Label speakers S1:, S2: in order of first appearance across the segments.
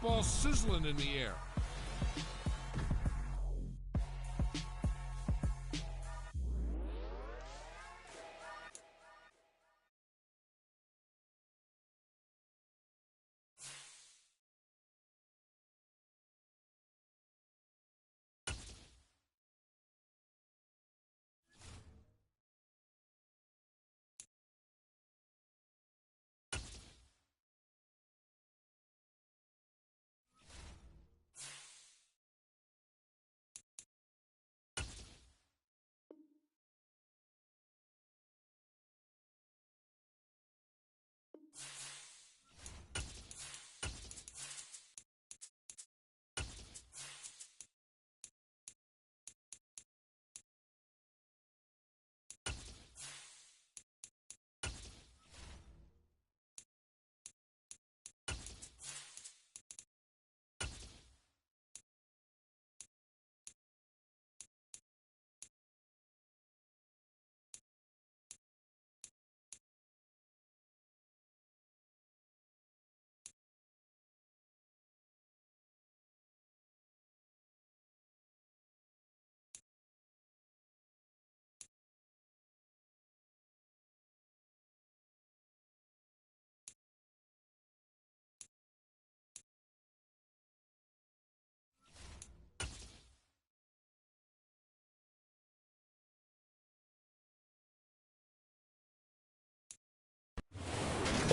S1: Ball sizzling in the air.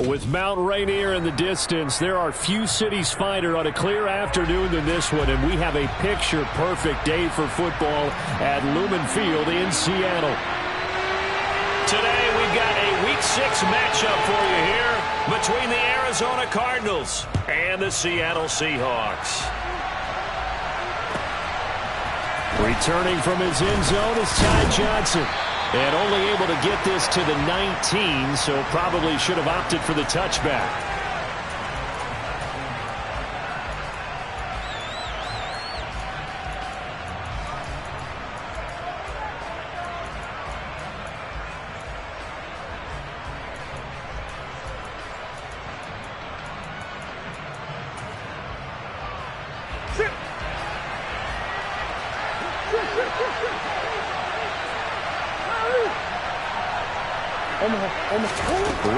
S2: With Mount Rainier in the distance, there are few cities finer on a clear afternoon than this one, and we have a picture-perfect day for football at Lumen Field in Seattle. Today, we've got a Week 6 matchup for you here between the Arizona Cardinals and the Seattle Seahawks. Returning from his end zone is Ty Johnson. And only able to get this to the 19, so probably should have opted for the touchback.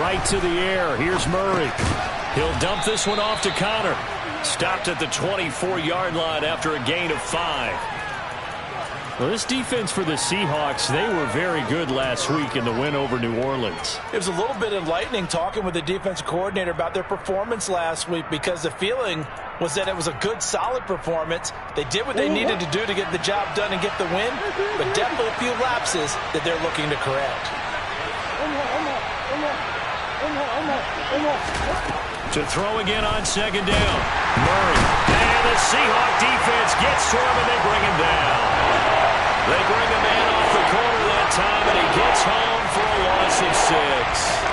S2: Right to the air. Here's Murray. He'll dump this one off to Connor. Stopped at the 24-yard line after a gain of 5. Well, this defense for the Seahawks, they were very good last week in the win over New Orleans.
S3: It was a little bit enlightening talking with the defensive coordinator about their performance last week, because the feeling was that it was a good, solid performance. They did what they needed to do to get the job done and get the win, but definitely a few lapses that they're looking to correct.
S2: To throw again on second down. Murray. And the Seahawk defense gets to him, and they bring him down. They bring a man off the corner that time, and he gets home for a loss of 6.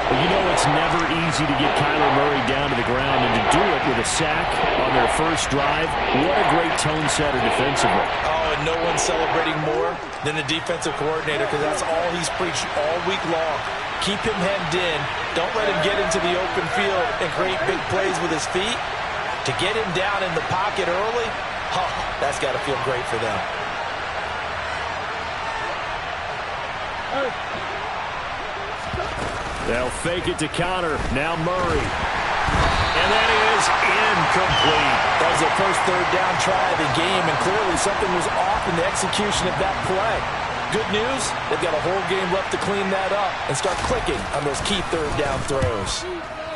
S2: Well, you know it's never easy to get Kyler Murray down to the ground, and to do it with a sack on their first drive, what a great tone setter defensively.
S3: Oh, and no one's celebrating more than the defensive coordinator, because that's all he's preached all week long. Keep him hemmed in. Don't let him get into the open field and create big plays with his feet. To get him down in the pocket early, that's got to feel great for them.
S2: They'll fake it to Connor. Now Murray. And that is incomplete.
S3: That was the first third down try of the game, and clearly something was off in the execution of that play. Good news, they've got a whole game left to clean that up and start clicking on those key third down throws.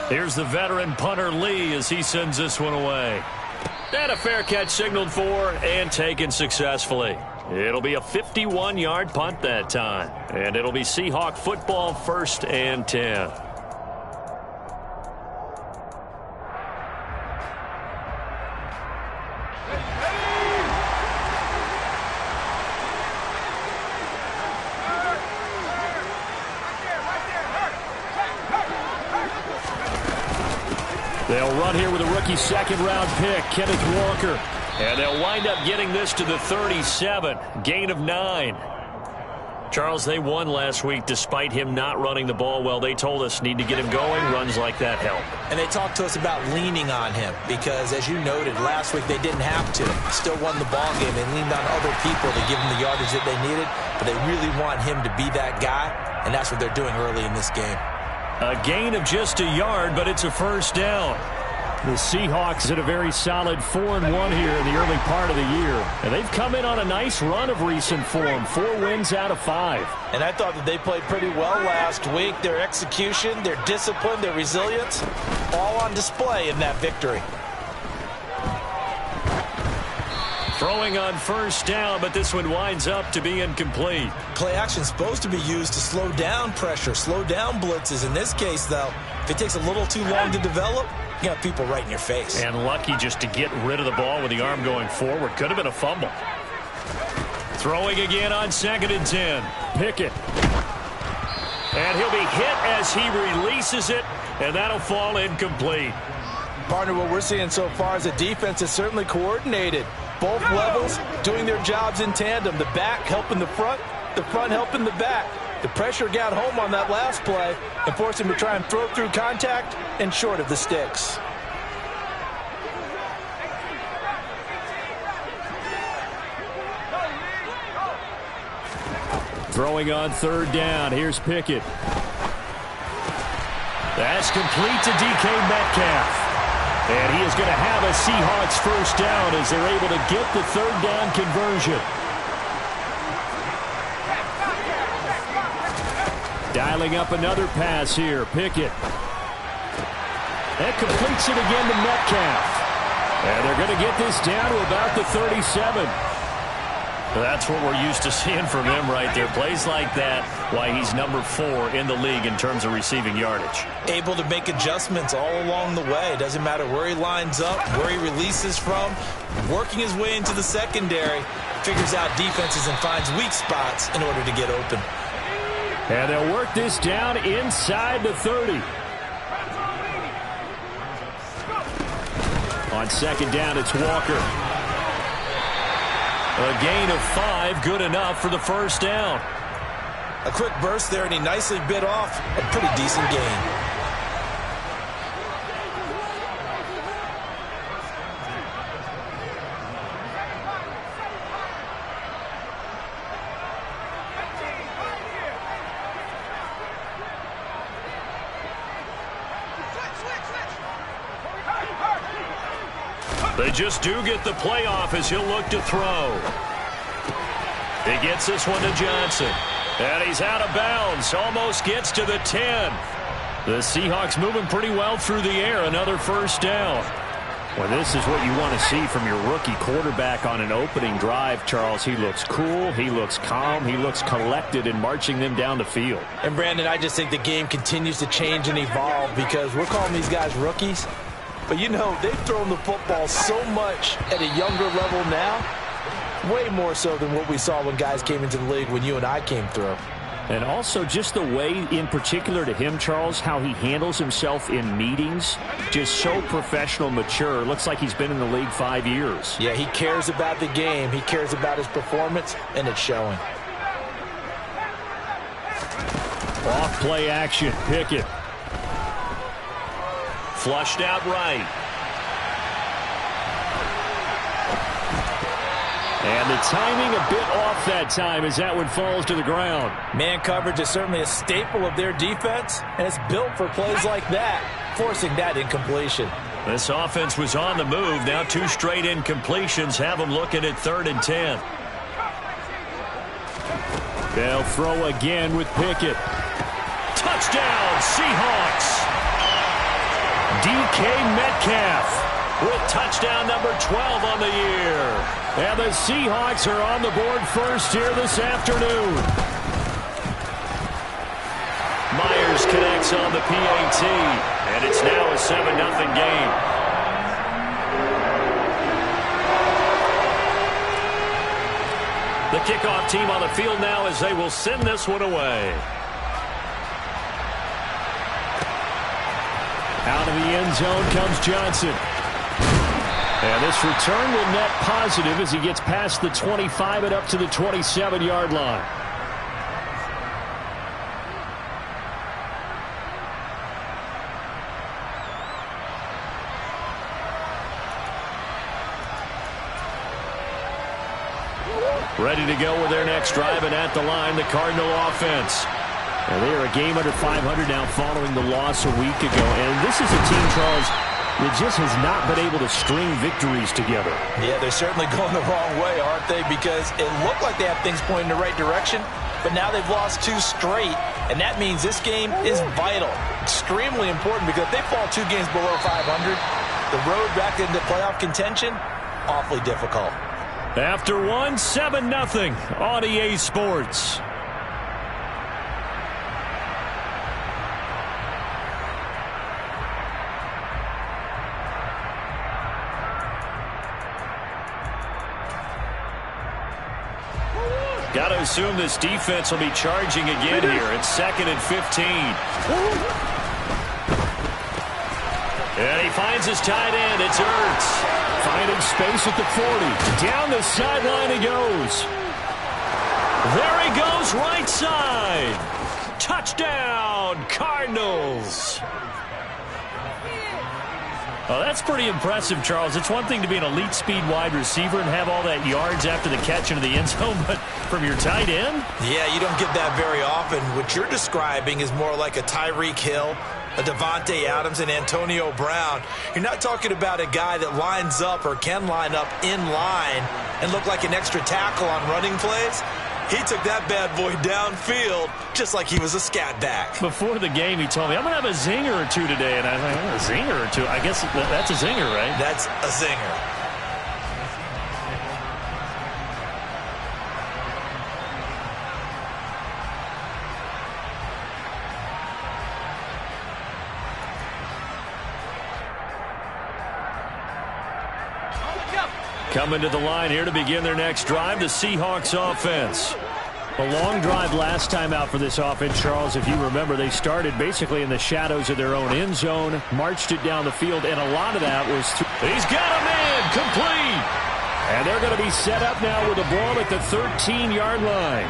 S2: Here's the veteran punter Lee as he sends this one away. And a fair catch signaled for and taken successfully. It'll be a 51-yard punt that time. And it'll be Seahawk football, 1st and 10. They'll run here with a rookie second-round pick, Kenneth Walker. And they'll wind up getting this to the 37. Gain of 9. Charles, they won last week despite him not running the ball well. They told us need to get him going. Runs like that help.
S3: And they talked to us about leaning on him because, as you noted, last week they didn't have to. Still won the ball game. They leaned on other people to give them the yardage that they needed, but they really want him to be that guy, and that's what they're doing early in this game.
S2: A gain of just a yard, but it's a first down.
S4: The Seahawks had a very solid 4-1 here in the early part of the year. And they've come in on a nice run of recent form. 4 wins out of 5.
S3: And I thought that they played pretty well last week. Their execution, their discipline, their resilience, all on display in that victory.
S2: Throwing on first down, but this one winds up to be incomplete.
S3: Play action is supposed to be used to slow down pressure, slow down blitzes. In this case, though, if it takes a little too long to develop, you got people right in your face.
S2: And lucky just to get rid of the ball with the arm going forward. Could have been a fumble. Throwing again on 2nd and 10.
S4: Pickett.
S2: And he'll be hit as he releases it, and that'll fall incomplete.
S3: Partner, what we're seeing so far is the defense is certainly coordinated. Both levels doing their jobs in tandem. The back helping the front helping the back. The pressure got home on that last play and forced him to try and throw through contact and short of the sticks.
S4: Throwing on 3rd down. Here's Pickett.
S2: That's complete to DK Metcalf. And he is going to have a Seahawks first down as they're able to get the 3rd down conversion.
S4: Dialing up another pass here. Pickett. That completes it again to Metcalf. And they're going to get this down to about the 37.
S2: That's what we're used to seeing from him right there. Plays like that, why he's number 4 in the league in terms of receiving yardage.
S3: Able to make adjustments all along the way. Doesn't matter where he lines up, where he releases from. Working his way into the secondary. Figures out defenses and finds weak spots in order to get open.
S4: And they'll work this down inside the 30. On 2nd down, it's Walker.
S2: A gain of 5, good enough for the first down.
S3: A quick burst there, and he nicely bit off a pretty decent gain.
S2: They just do get the playoff as he'll look to throw. He gets this one to Johnson. And he's out of bounds. Almost gets to the 10.
S4: The Seahawks moving pretty well through the air. Another first down. Well, this is what you want to see from your rookie quarterback on an opening drive, Charles. He looks cool. He looks calm. He looks collected in marching them down the field.
S3: And, Brandon, I just think the game continues to change and evolve because we're calling these guys rookies. But, you know, they've thrown the football so much at a younger level now, way more so than what we saw when guys came into the league when you and I came through.
S4: And also just the way, in particular to him, Charles, how he handles himself in meetings, just so professional, mature. Looks like he's been in the league 5 years.
S3: Yeah, he cares about the game. He cares about his performance, and it's showing.
S4: Off play action, Pickett.
S2: Flushed out right.
S4: And the timing a bit off that time as that one falls to the ground.
S3: Man coverage is certainly a staple of their defense, and it's built for plays like that, forcing that incompletion.
S2: This offense was on the move. Now 2 straight incompletions have them looking at 3rd and 10.
S4: They'll throw again with Pickett.
S2: Touchdown, Seahawks! DK Metcalf with touchdown number 12 on the year.
S4: And the Seahawks are on the board first here this afternoon.
S2: Myers connects on the PAT, and it's now a 7-0 game. The kickoff team on the field now as they will send this one away.
S4: Out of the end zone comes Johnson. And this return will net positive as he gets past the 25 and up to the 27-yard line. Ready to go with their next drive, and at the line, the Cardinal offense. And they are a game under 500 now following the loss a week ago. And this is a team, Charles, that just has not been able to string victories together.
S3: Yeah, they're certainly going the wrong way, aren't they? Because it looked like they have things pointing in the right direction, but now they've lost 2 straight, and that means this game is vital. Extremely important, because if they fall 2 games below 500, the road back into playoff contention, awfully difficult.
S4: After 1, 7-0 on EA Sports. Got to assume this defense will be charging again here. It's 2nd and 15. And he finds his tight end. It's Ertz. Finding space at the 40. Down the sideline he goes. There he goes, right side. Touchdown, Cardinals. Well, that's pretty impressive, Charles. It's one thing to be an elite speed wide receiver and have all that yards after the catch into the end zone, but from your tight end?
S3: Yeah, you don't get that very often. What you're describing is more like a Tyreek Hill, a Devontae Adams, and Antonio Brown. You're not talking about a guy that lines up or can line up in line and look like an extra tackle on running plays. He took that bad boy downfield just like he was a scat back.
S4: Before the game, he told me, I'm going to have a zinger or two today. And I was like, a zinger or two? I guess that's a zinger, right?
S3: That's a zinger.
S4: Coming to the line here to begin their next drive, the Seahawks offense. A long drive last time out for this offense, Charles. If you remember, they started basically in the shadows of their own end zone, marched it down the field, and a lot of that was... He's got a man, complete! And they're going to be set up now with the ball at the 13-yard line.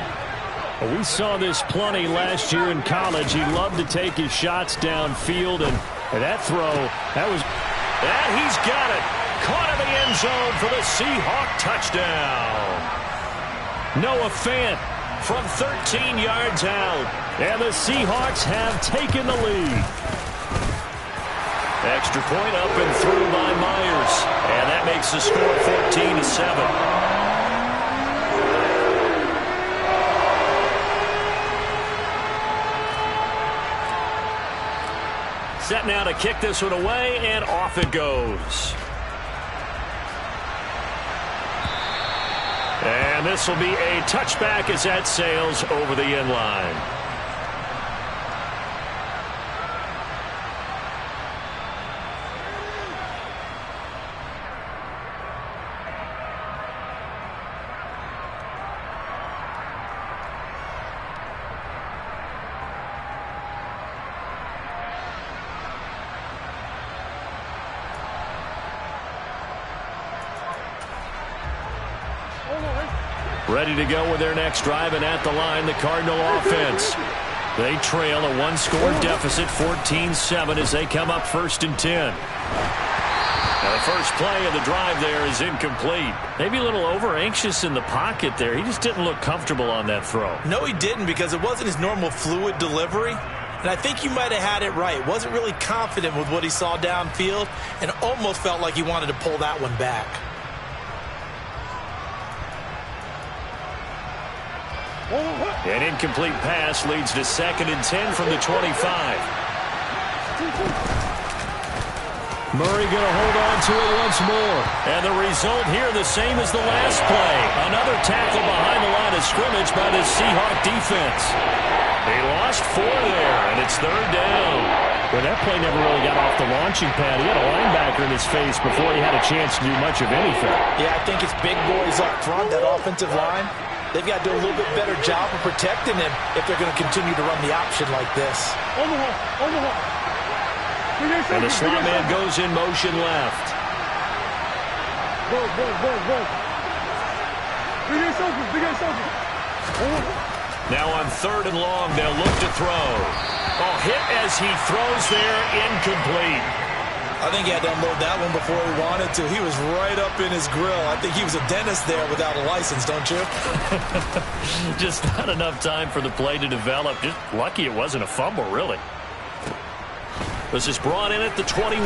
S4: Well, we saw this plenty last year in college. He loved to take his shots downfield, and that throw, that he's got it. Caught in the end zone for the Seahawk touchdown. Noah Fant from 13 yards out. And the Seahawks have taken the lead. Extra point up and through by Myers. And that makes the score 14-7. Set now to kick this one away, and off it goes. And this will be a touchback as that sails over the end line. Ready to go with their next drive, and at the line, the Cardinal offense. They trail a 1-score deficit, 14-7, as they come up 1st and 10. Now the first play of the drive there is incomplete. Maybe a little over-anxious in the pocket there. He just didn't look comfortable on that throw.
S3: No, he didn't, because it wasn't his normal fluid delivery. And I think you might have had it right. Wasn't really confident with what he saw downfield, and almost felt like he wanted to pull that one back.
S4: An incomplete pass leads to 2nd and 10 from the 25. Murray going to hold on to it once more. And the result here the same as the last play. Another tackle behind the line of scrimmage by the Seahawk defense. They lost 4 there, and it's 3rd down. Well, that play never really got off the launching pad. He had a linebacker in his face before he had a chance to do much of anything.
S3: Yeah, I think it's big boys up front, that offensive line. They've got to do a little bit better job of protecting him if they're going to continue to run the option like this.
S4: And the slot man goes in motion left. Now on 3rd and long, they'll look to throw. Oh, hit as he throws there, incomplete.
S3: I think he had to unload that one before he wanted to. He was right up in his grill. I think he was a dentist there without a license, don't you?
S4: Just not enough time for the play to develop. Just lucky it wasn't a fumble, really. This is brought in at the 21.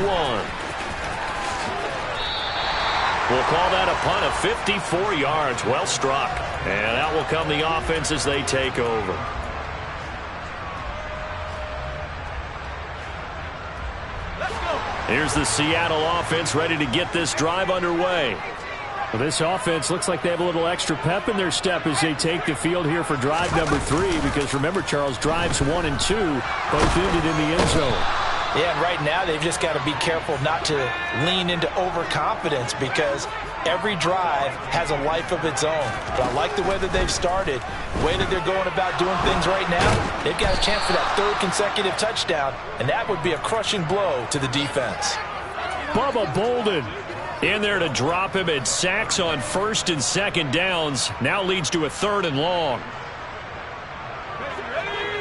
S4: We'll call that a punt of 54 yards. Well struck. And out will come the offense as they take over. Here's the Seattle offense ready to get this drive underway. Well, this offense looks like they have a little extra pep in their step as they take the field here for drive number 3. Because remember, Charles, drives 1 and 2 both ended in the end zone.
S3: Yeah, and right now they've just got to be careful not to lean into overconfidence because every drive has a life of its own. But I like the way that they've started, the way that they're going about doing things right now. They've got a chance for that 3rd consecutive touchdown, and that would be a crushing blow to the defense.
S4: Bubba Bolden in there to drop him, and sacks on 1st and 2nd downs. Now leads to a 3rd and long.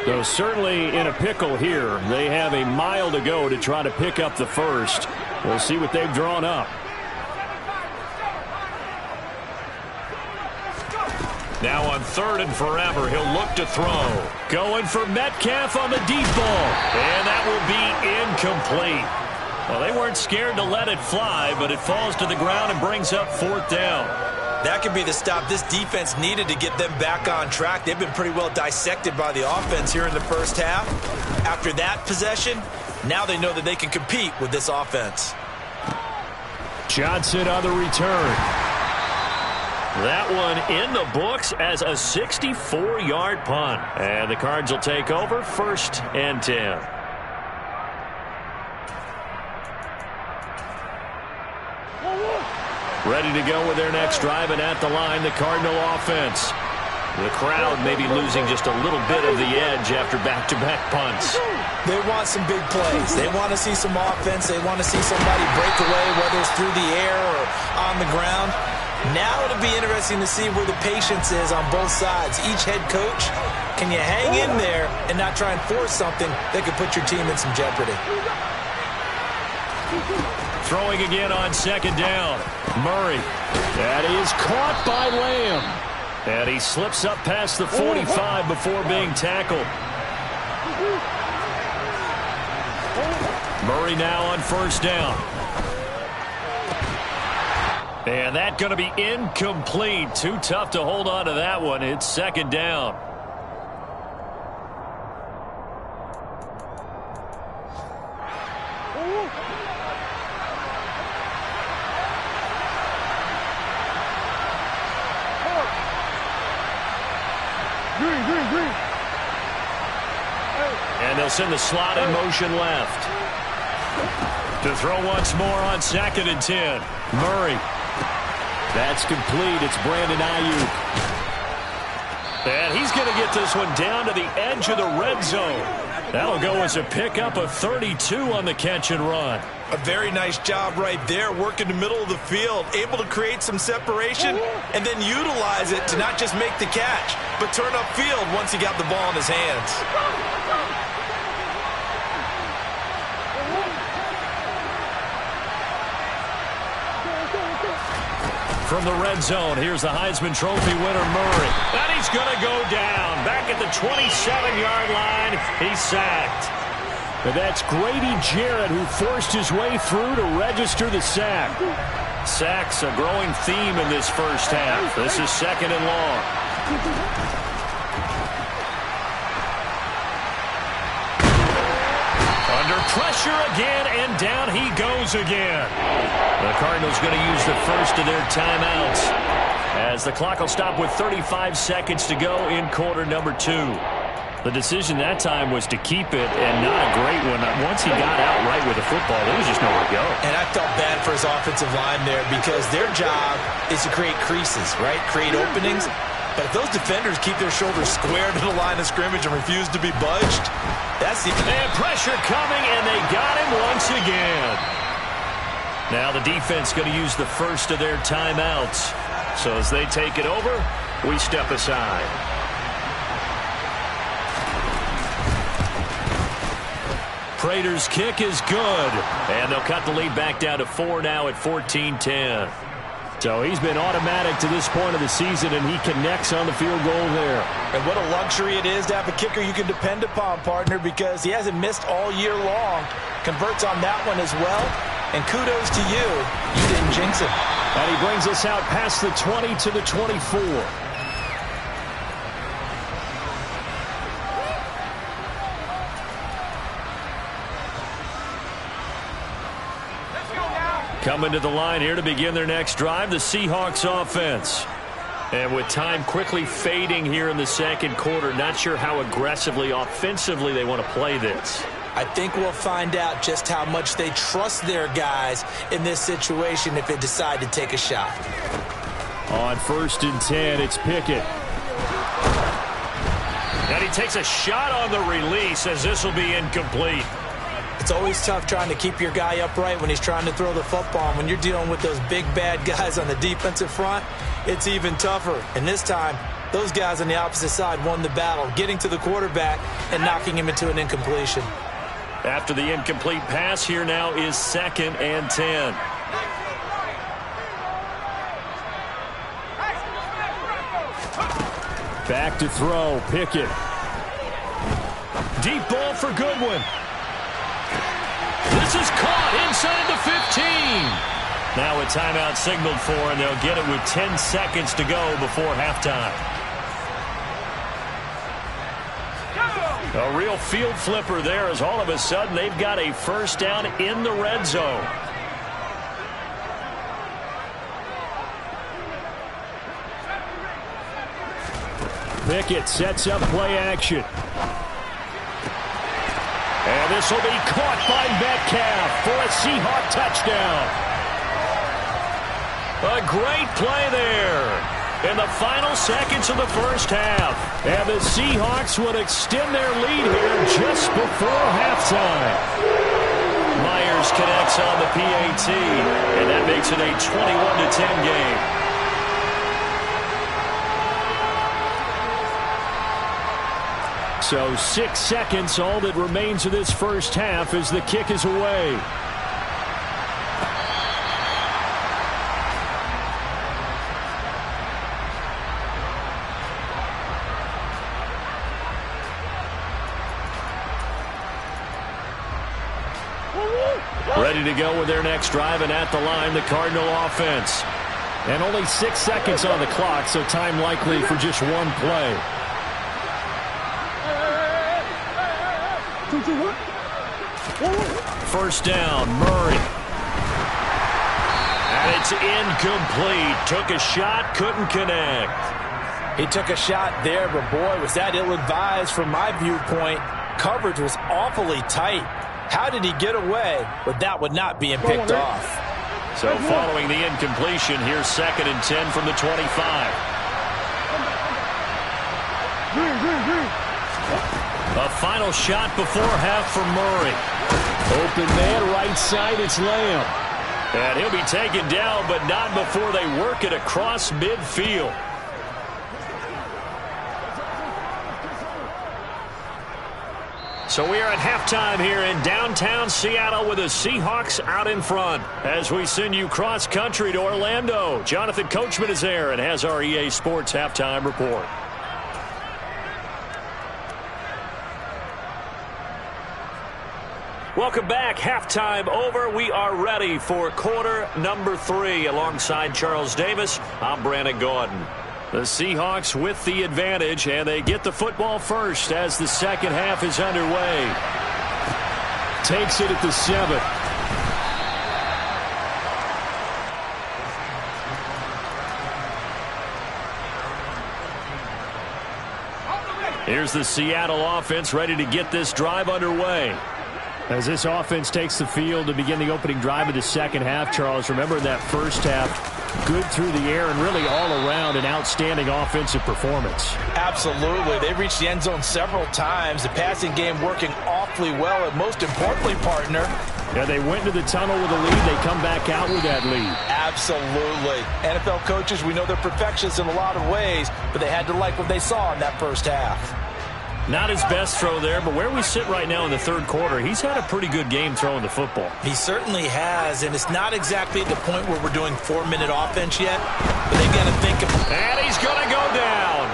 S4: So certainly in a pickle here. They have a mile to go to try to pick up the 1st. We'll see what they've drawn up. Now on 3rd and forever, he'll look to throw. Going for Metcalf on the deep ball. And that will be incomplete. Well, they weren't scared to let it fly, but it falls to the ground and brings up 4th down.
S3: That could be the stop this defense needed to get them back on track. They've been pretty well dissected by the offense here in the first half. After that possession, now they know that they can compete with this offense.
S4: Johnson on the return. That one in the books as a 64-yard punt. And the Cards will take over 1st and 10. Ready to go with their next drive, and at the line, the Cardinal offense. The crowd may be losing just a little bit of the edge after back-to-back punts.
S3: They want some big plays. They want to see some offense. They want to see somebody break away, whether it's through the air or on the ground. Now it'll be interesting to see where the patience is on both sides. Each head coach, can you hang in there and not try and force something that could put your team in some jeopardy?
S4: Throwing again on 2nd down. Murray. That is caught by Lamb. And he slips up past the 45 before being tackled. Murray now on 1st down. And that's going to be incomplete. Too tough to hold on to that one. It's 2nd down. And they'll send the slot in motion left. To throw once more on 2nd and 10. Murray. That's complete. It's Brandon Ayuk. And he's going to get this one down to the edge of the red zone. That'll go as a pickup of 32 on the catch and run.
S3: A very nice job right there, working the middle of the field, able to create some separation and then utilize it to not just make the catch, but turn upfield once he got the ball in his hands.
S4: From the red zone, here's the Heisman Trophy winner, Murray. And he's going to go down. Back at the 27-yard line, he's sacked. And that's Grady Jarrett who forced his way through to register the sack. Sacks a growing theme in this first half. This is 2nd and long. Under pressure again, and down he goes again. The Cardinals going to use the first of their timeouts as the clock will stop with 35 seconds to go in quarter number 2. The decision that time was to keep it, and not a great one. Once he got out right with the football, there was just nowhere to go. And I felt bad for his offensive line there because their job is to create creases, right? Create openings. But if those defenders keep their shoulders square to the line of scrimmage and refuse to be budged, that's the... And pressure coming, and they got him once again. Now the defense going to use the first of their timeouts. So as they take it over, we step aside.
S2: Prater's kick is good. And they'll cut the lead back down to 4 now at 14-10.
S4: So he's been automatic to this point of the season, and he connects on the field goal there.
S3: And what a luxury it is to have a kicker you can depend upon, partner, because he hasn't missed all year long. Converts on that one as well. And kudos to you. You didn't jinx it.
S4: And he brings us out past the 20 to the 24.
S2: Coming to the line here to begin their next drive, the Seahawks offense. And with time quickly fading here in the second quarter, not sure how aggressively, offensively they want to play this.
S3: I think we'll find out just how much they trust their guys in this situation if they decide to take a shot.
S4: On 1st and 10, it's Pickett.
S2: And he takes a shot on the release as this will be incomplete.
S3: It's always tough trying to keep your guy upright when he's trying to throw the football. And when you're dealing with those big, bad guys on the defensive front, it's even tougher. And this time, those guys on the opposite side won the battle, getting to the quarterback and knocking him into an incompletion.
S2: After the incomplete pass, here now is 2nd and 10.
S4: Back to throw, Pickett.
S2: Deep ball for Goodwin. This is caught inside the 15. Now a timeout signaled for, and they'll get it with 10 seconds to go before halftime. A real field flipper there as all of a sudden they've got a first down in the red zone.
S4: Pickett sets up play action.
S2: And this will be caught by Metcalf for a Seahawk touchdown. A great play there in the final seconds of the first half.
S4: And the Seahawks would extend their lead here just before halftime.
S2: Myers connects on the PAT, and that makes it a 21-10 game.
S4: So 6 seconds, all that remains of this first half as the kick is away.
S2: Ready to go with their next drive, and at the line, the Cardinal offense.
S4: And only 6 seconds on the clock, so time likely for just one play.
S2: First down, Murray. And it's incomplete. Took a shot, couldn't connect.
S3: He took a shot there, but boy, was that ill-advised from my viewpoint. Coverage was awfully tight. How did he get away with that one not being picked off?
S2: So following the incompletion, here's 2nd and 10 from the 25. A final shot before half for Murray.
S4: Open man, right side, it's Lamb.
S2: And he'll be taken down, but not before they work it across midfield. So we are at halftime here in downtown Seattle with the Seahawks out in front. As we send you cross-country to Orlando, Jonathan Coachman is there and has our EA Sports halftime report. Welcome back. Halftime over. We are ready for quarter number 3. Alongside Charles Davis, I'm Brandon Gordon. The Seahawks with the advantage, and they get the football first as the second half is underway.
S4: Takes it at the 7.
S2: Here's the Seattle offense ready to get this drive underway.
S4: As this offense takes the field to begin the opening drive of the second half, Charles, remember in that first half, good through the air and really all around an outstanding offensive performance.
S3: Absolutely. They reached the end zone several times. The passing game working awfully well, and most importantly, partner,
S4: yeah, they went into the tunnel with a lead. They come back out with that lead.
S3: Absolutely. NFL coaches, we know they're perfectionists in a lot of ways, but they had to like what they saw in that first half.
S4: Not his best throw there, but where we sit right now in the third quarter, he's had a pretty good game throwing the football.
S3: He certainly has, and it's not exactly at the point where we're doing 4-minute offense yet, but they've got to think of...
S4: And he's going to go down.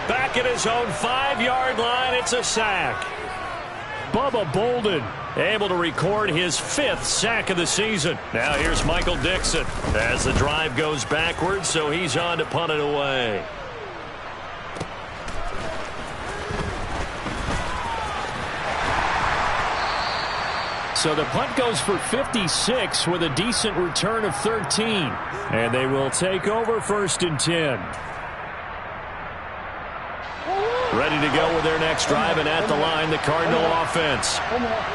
S4: Back at his own 5-yard line, it's a sack. Bubba Bolden able to record his 5th sack of the season. Now here's Michael Dixon as the drive goes backwards, so he's on to punt it away. So the punt goes for 56 with a decent return of 13. And they will take over 1st and 10. Ready to go with their next drive, and at the line, the Cardinal offense.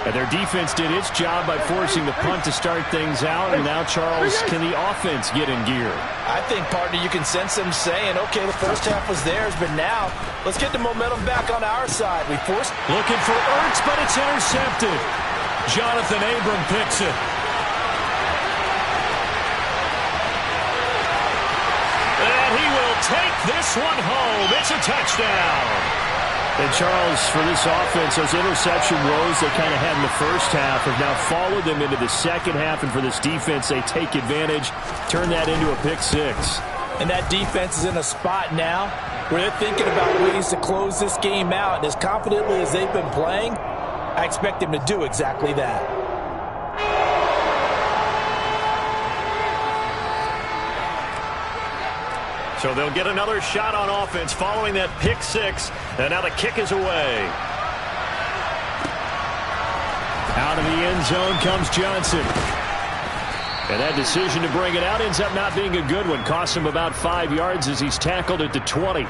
S4: And their defense did its job by forcing the punt to start things out. And now, Charles, can the offense get in gear?
S3: I think, partner, you can sense them saying, okay, the first half was theirs, but now let's get the momentum back on our side. We forced...
S4: Looking for Ertz, but it's intercepted. Jonathan Abram picks it. And he will take this one home. It's a touchdown. And, Charles, for this offense, those interception woes they kind of had in the first half have now followed them into the second half. And for this defense, they take advantage, turn that into a pick six.
S3: And that defense is in a spot now where they're thinking about ways to close this game out. And as confidently as they've been playing, I expect him to do exactly that.
S4: So they'll get another shot on offense following that pick six. And now the kick is away. Out of the end zone comes Johnson. And that decision to bring it out ends up not being a good one. Costs him about 5 yards as he's tackled at the 20.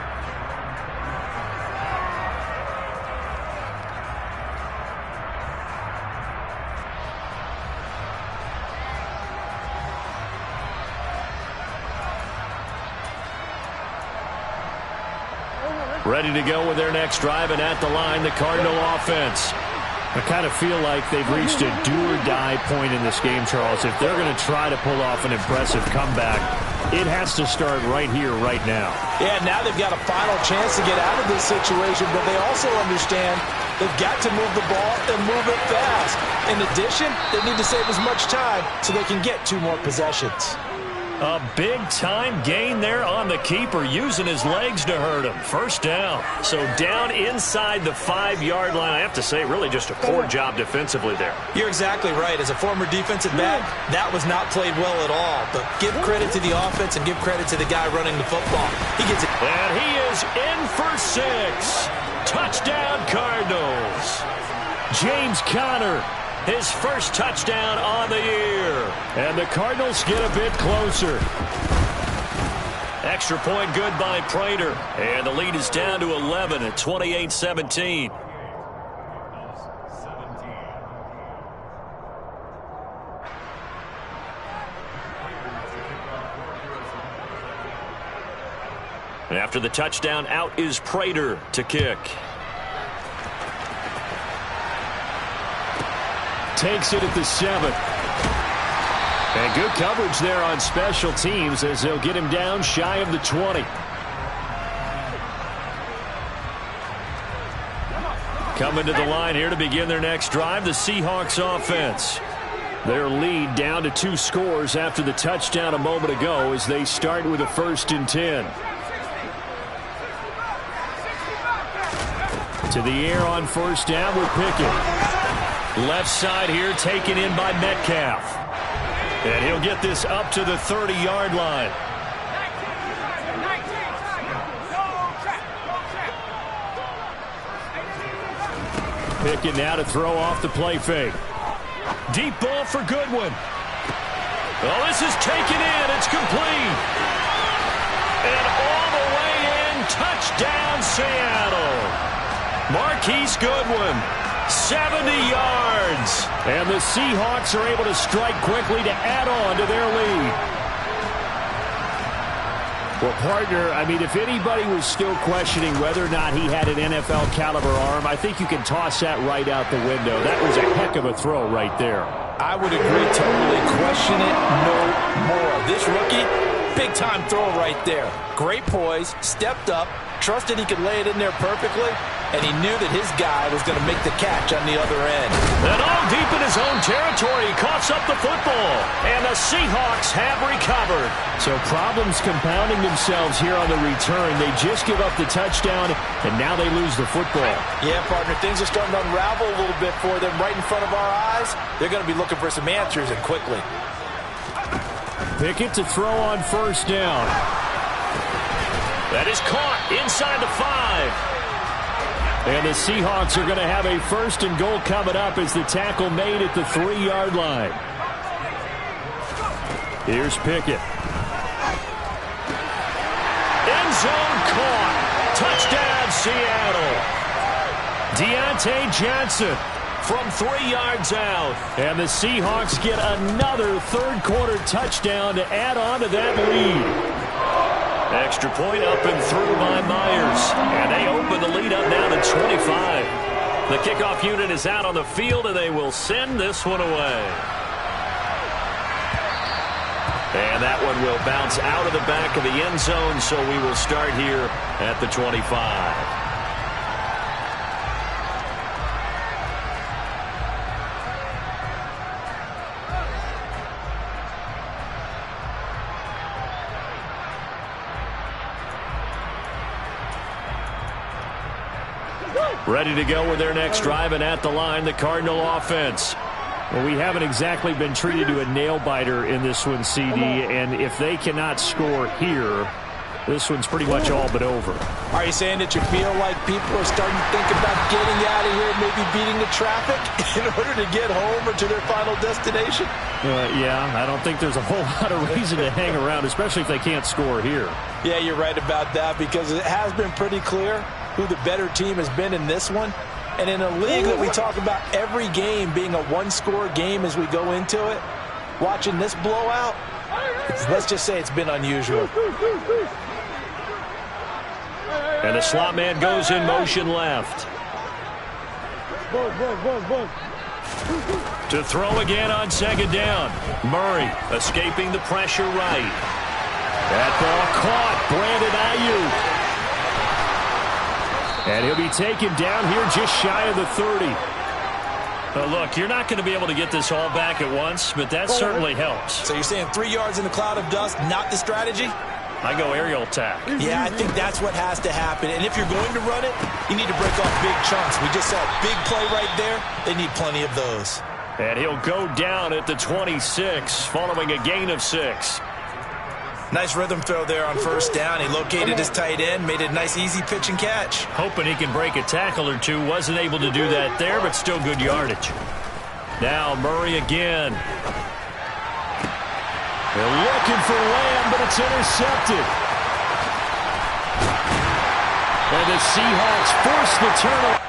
S4: Ready to go with their next drive, and at the line, the Cardinal offense. I kind of feel like they've reached a do-or-die point in this game, Charles. If they're going to try to pull off an impressive comeback, it has to start right here, right now.
S3: Yeah, now they've got a final chance to get out of this situation, but they also understand they've got to move the ball and move it fast. In addition, they need to save as much time so they can get 2 more possessions.
S4: A big-time gain there on the keeper, using his legs to hurt him. First down. So down inside the 5-yard line. I have to say, really just a poor job defensively there.
S3: You're exactly right. As a former defensive back, that was not played well at all. But give credit to the offense and give credit to the guy running the football. He gets it.
S4: And he is in for 6. Touchdown, Cardinals. James Conner. His first touchdown on the year. And the Cardinals get a bit closer. Extra point good by Prater. And the lead is down to 11 at 28-17. And after the touchdown, out is Prater to kick. Takes it at the 7. And good coverage there on special teams as they'll get him down shy of the 20. Coming to the line here to begin their next drive, the Seahawks offense. Their lead down to 2 scores after the touchdown a moment ago as they start with a 1st and 10. To the air on 1st down with Pickett. Left side here taken in by Metcalf. And he'll get this up to the 30-yard line. Pickett now to throw off the play fake. Deep ball for Goodwin. Oh, this is taken in. It's complete. And all the way in. Touchdown, Seattle. Marquise Goodwin. 70 yards. And the Seahawks are able to strike quickly to add on to their lead. Well, partner, I mean, if anybody was still questioning whether or not he had an NFL caliber arm, I think you can toss that right out the window. That was a heck of a throw right there.
S3: I would agree totally. Question it no more. This rookie, big-time throw right there. Great poise, stepped up, trusted he could lay it in there perfectly, and he knew that his guy was going to make the catch on the other end.
S2: And all deep in his own territory, he coughs up the football, and the Seahawks have recovered.
S4: So problems compounding themselves here on the return. They just give up the touchdown, and now they lose the football.
S3: Yeah, partner, things are starting to unravel a little bit for them right in front of our eyes. They're going to be looking for some answers, and quickly.
S4: Pickett to throw on first down.
S2: That is caught inside the 5.
S4: And the Seahawks are going to have a first and goal coming up as the tackle made at the 3-yard line. Here's Pickett.
S2: End zone caught. Touchdown, Seattle.
S4: Deontay Johnson
S2: from 3 yards out.
S4: And the Seahawks get another third-quarter touchdown to add on to that lead.
S2: Extra point up and through by Myers. And they open the lead up now to 25. The kickoff unit is out on the field, and they will send this one away. And that one will bounce out of the back of the end zone, so we will start here at the 25.
S4: Ready to go with their next drive, and at the line, the Cardinal offense. Well, we haven't exactly been treated to a nail-biter in this one, CD, and if they cannot score here, this one's pretty much all but over.
S3: Are you saying that you feel like people are starting to think about getting out of here, maybe beating the traffic in order to get home or to their final destination?
S4: Yeah, I don't think there's a whole lot of reason to hang around, especially if they can't score here.
S3: Yeah, you're right about that, because it has been pretty clear who the better team has been in this one. And in a league that we talk about every game being a one-score game as we go into it, watching this blowout, let's just say it's been unusual.
S2: And the slot man goes in motion left. To throw again on second down. Murray escaping the pressure right.
S4: That ball caught. Brandon Ayuk. And he'll be taken down here just shy of the 30.
S2: Look, you're not going to be able to get this all back at once, but that certainly helps.
S3: So you're saying 3 yards in the cloud of dust, not the strategy?
S2: I go aerial attack.
S3: Yeah, I think that's what has to happen. And if you're going to run it, you need to break off big chunks. We just saw a big play right there. They need plenty of those.
S2: And he'll go down at the 26, following a gain of 6.
S3: Nice rhythm throw there on first down. He located his tight end, made it a nice easy pitch and catch.
S2: Hoping he can break a tackle or two. Wasn't able to do that there, but still good yardage. Now Murray again.
S4: They're looking for Lamb, but it's intercepted. And the Seahawks force the turnover.